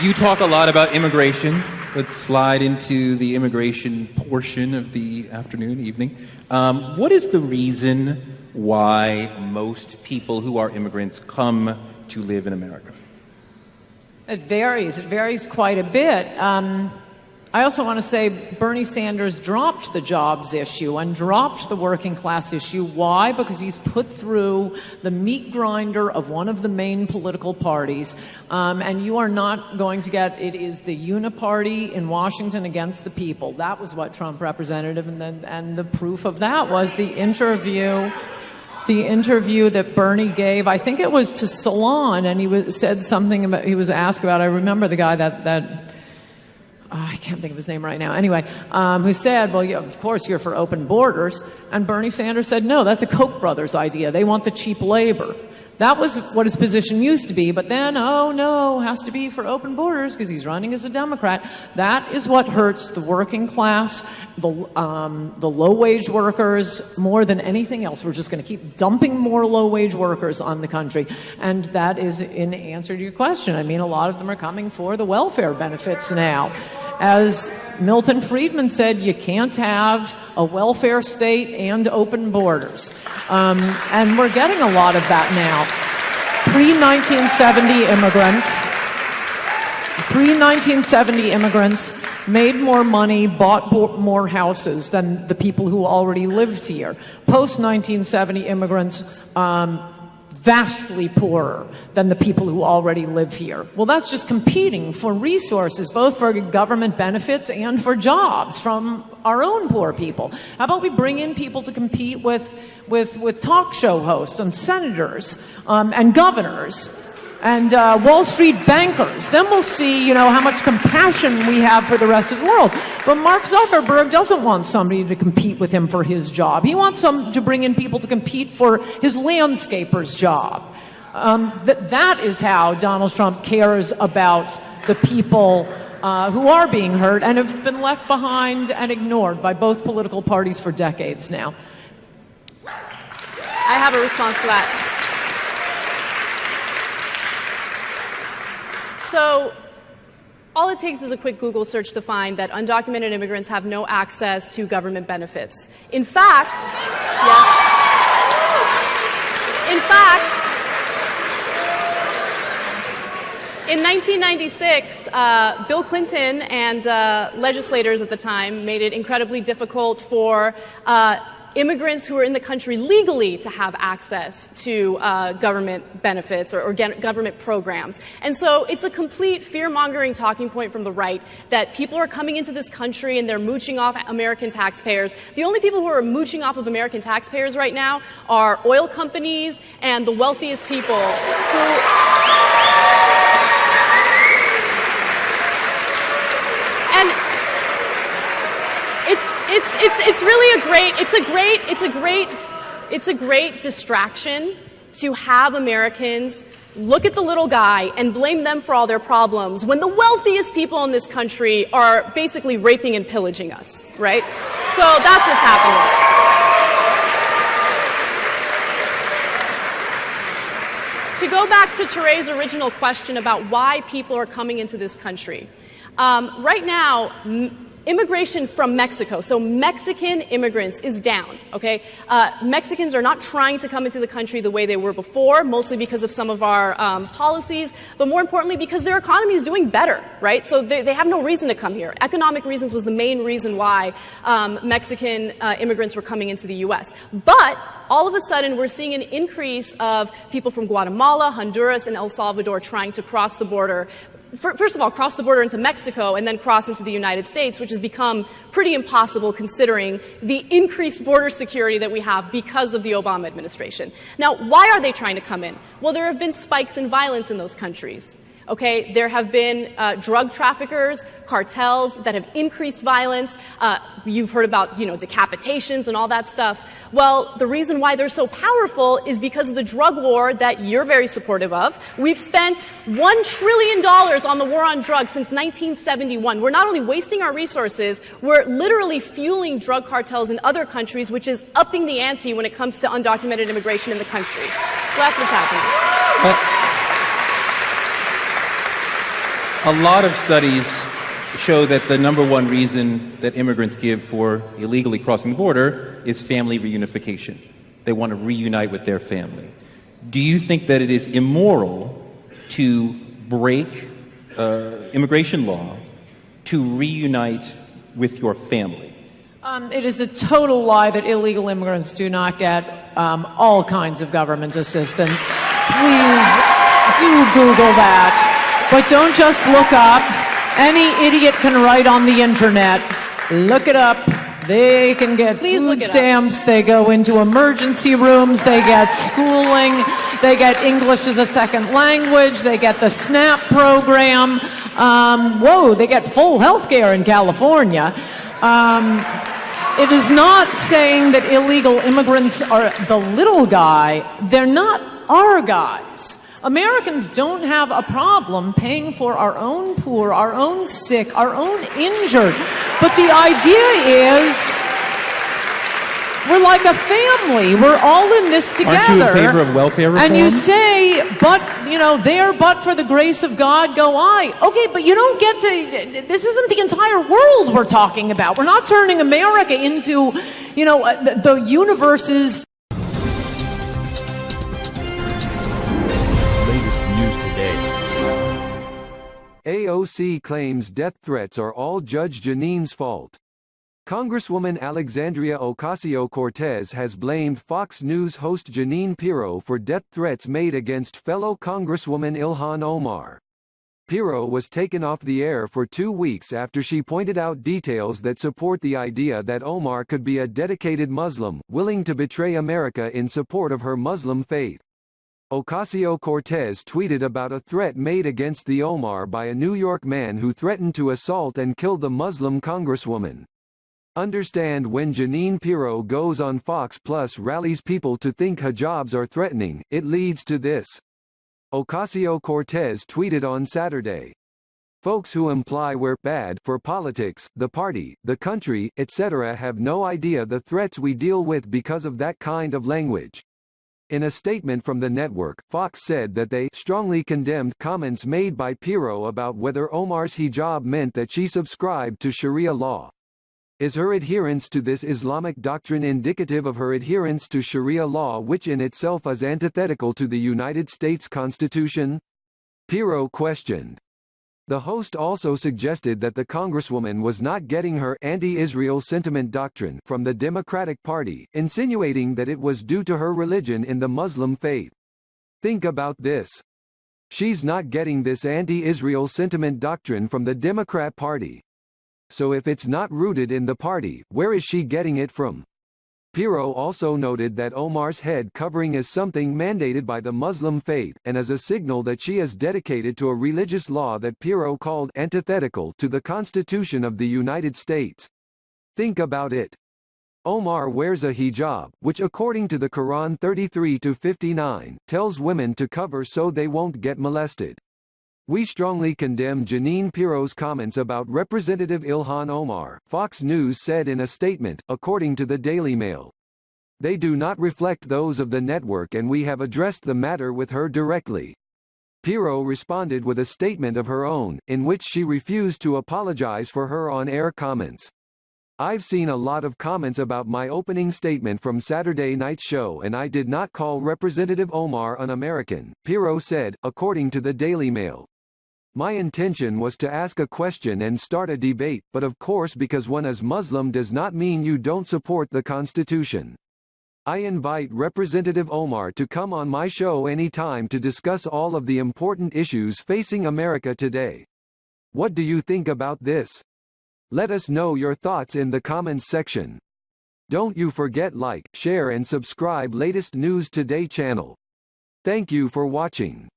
You talk a lot about immigration. Let's slide into the immigration portion of the afternoon, evening. What is the reason why most people who are immigrants come to live in America? It varies. It varies quite a bit. I also want to say Bernie Sanders dropped the jobs issue and dropped the working class issue. Why? Because he's put through the meat grinder of one of the main political parties. And you are not going to get, it is the uniparty in Washington against the people. That was what Trump represented. And the proof of that was the interview that Bernie gave. I think it was to Salon, and he said something about, he was asked about, I remember the guy that I can't think of his name right now. Anyway, who said, well, yeah, of course you're for open borders. And Bernie Sanders said, no, that's a Koch brothers idea. They want the cheap labor. That was what his position used to be. But then, oh, no, has to be for open borders because he's running as a Democrat. That is what hurts the working class, the low-wage workers more than anything else. We're just going to keep dumping more low-wage workers on the country. And that is in answer to your question. I mean, a lot of them are coming for the welfare benefits now. As Milton Friedman said, you can't have a welfare state and open borders. And we're getting a lot of that now. Pre-1970 immigrants made more money, bought more houses than the people who already lived here. Post-1970 immigrants, vastly poorer than the people who already live here. Well, that's just competing for resources, both for government benefits and for jobs from our own poor people. How about we bring in people to compete with talk show hosts and senators and governors and Wall Street bankers? Then we'll see, how much compassion we have for the rest of the world. But Mark Zuckerberg doesn't want somebody to compete with him for his job. He wants to bring in people to compete for his landscaper's job. That is how Donald Trump cares about the people who are being hurt and have been left behind and ignored by both political parties for decades now. I have a response to that. So all it takes is a quick Google search to find that undocumented immigrants have no access to government benefits. In fact, in 1996, Bill Clinton and legislators at the time made it incredibly difficult for immigrants who are in the country legally to have access to government benefits or government programs. And so it's a complete fear-mongering talking point from the right that people are coming into this country and they're mooching off American taxpayers. The only people who are mooching off of American taxpayers right now are oil companies and the wealthiest people who... And it's really a great distraction to have Americans look at the little guy and blame them for all their problems when the wealthiest people in this country are basically raping and pillaging us, right? So that's what's happening. To go back to Tere's original question about why people are coming into this country, right now, immigration from Mexico, so Mexican immigrants, is down, okay? Mexicans are not trying to come into the country the way they were before, mostly because of some of our policies, but more importantly because their economy is doing better, right? So they have no reason to come here. Economic reasons was the main reason why Mexican immigrants were coming into the U.S. But all of a sudden, we're seeing an increase of people from Guatemala, Honduras, and El Salvador trying to cross the border. First of all, cross the border into Mexico and then cross into the United States, which has become pretty impossible considering the increased border security that we have because of the Obama administration. Now, why are they trying to come in? Well, there have been spikes in violence in those countries. Okay, there have been drug traffickers, cartels that have increased violence. You've heard about, decapitations and all that stuff. Well, the reason why they're so powerful is because of the drug war that you're very supportive of. We've spent $1 trillion on the war on drugs since 1971. We're not only wasting our resources, we're literally fueling drug cartels in other countries, which is upping the ante when it comes to undocumented immigration in the country. So that's what's happening. A lot of studies show that the number one reason that immigrants give for illegally crossing the border is family reunification. They want to reunite with their family. Do you think that it is immoral to break immigration law to reunite with your family? It is a total lie that illegal immigrants do not get all kinds of government assistance. Please do Google that. But don't just look up. Any idiot can write on the internet. Look it up. They can get food stamps. They go into emergency rooms. They get schooling. They get English as a second language. They get the SNAP program. They get full health care in California. It is not saying that illegal immigrants are the little guy. They're not our guys. Americans don't have a problem paying for our own poor, our own sick, our own injured. But the idea is we're like a family. We're all in this together. Aren't you in favor of welfare reform? And you say, but for the grace of God go I. Okay, but you don't get to, this isn't the entire world we're talking about. We're not turning America into, the universe's. Latest news today. AOC claims death threats are all Judge Jeanine's fault. Congresswoman Alexandria Ocasio-Cortez has blamed Fox News host Jeanine Pirro for death threats made against fellow Congresswoman Ilhan Omar. Pirro was taken off the air for 2 weeks after she pointed out details that support the idea that Omar could be a dedicated Muslim, willing to betray America in support of her Muslim faith. Ocasio-Cortez tweeted about a threat made against the Omar by a New York man who threatened to assault and kill the Muslim congresswoman. Understand when Jeanine Pirro goes on Fox Plus rallies people to think hijabs are threatening, it leads to this. Ocasio-Cortez tweeted on Saturday. Folks who imply we're bad for politics, the party, the country, etc. have no idea the threats we deal with because of that kind of language. In a statement from the network, Fox said that they strongly condemned comments made by Pirro about whether Omar's hijab meant that she subscribed to Sharia law. Is her adherence to this Islamic doctrine indicative of her adherence to Sharia law, which in itself is antithetical to the United States Constitution? Pirro questioned. The host also suggested that the Congresswoman was not getting her anti-Israel sentiment doctrine from the Democratic Party, insinuating that it was due to her religion in the Muslim faith. Think about this. She's not getting this anti-Israel sentiment doctrine from the Democrat Party. So if it's not rooted in the party, where is she getting it from? Pirro also noted that Omar's head covering is something mandated by the Muslim faith, and as a signal that she is dedicated to a religious law that Pirro called antithetical to the Constitution of the United States. Think about it. Omar wears a hijab, which according to the Quran 33-59, tells women to cover so they won't get molested. We strongly condemn Jeanine Pirro's comments about Representative Ilhan Omar, Fox News said in a statement, according to the Daily Mail. They do not reflect those of the network and we have addressed the matter with her directly. Pirro responded with a statement of her own, in which she refused to apologize for her on-air comments. I've seen a lot of comments about my opening statement from Saturday night's show and I did not call Representative Omar un-American, Pirro said, according to the Daily Mail. My intention was to ask a question and start a debate, but of course because one is Muslim does not mean you don't support the Constitution. I invite Representative Omar to come on my show anytime to discuss all of the important issues facing America today. What do you think about this? Let us know your thoughts in the comments section. Don't you forget like, share and subscribe latest News Today channel. Thank you for watching.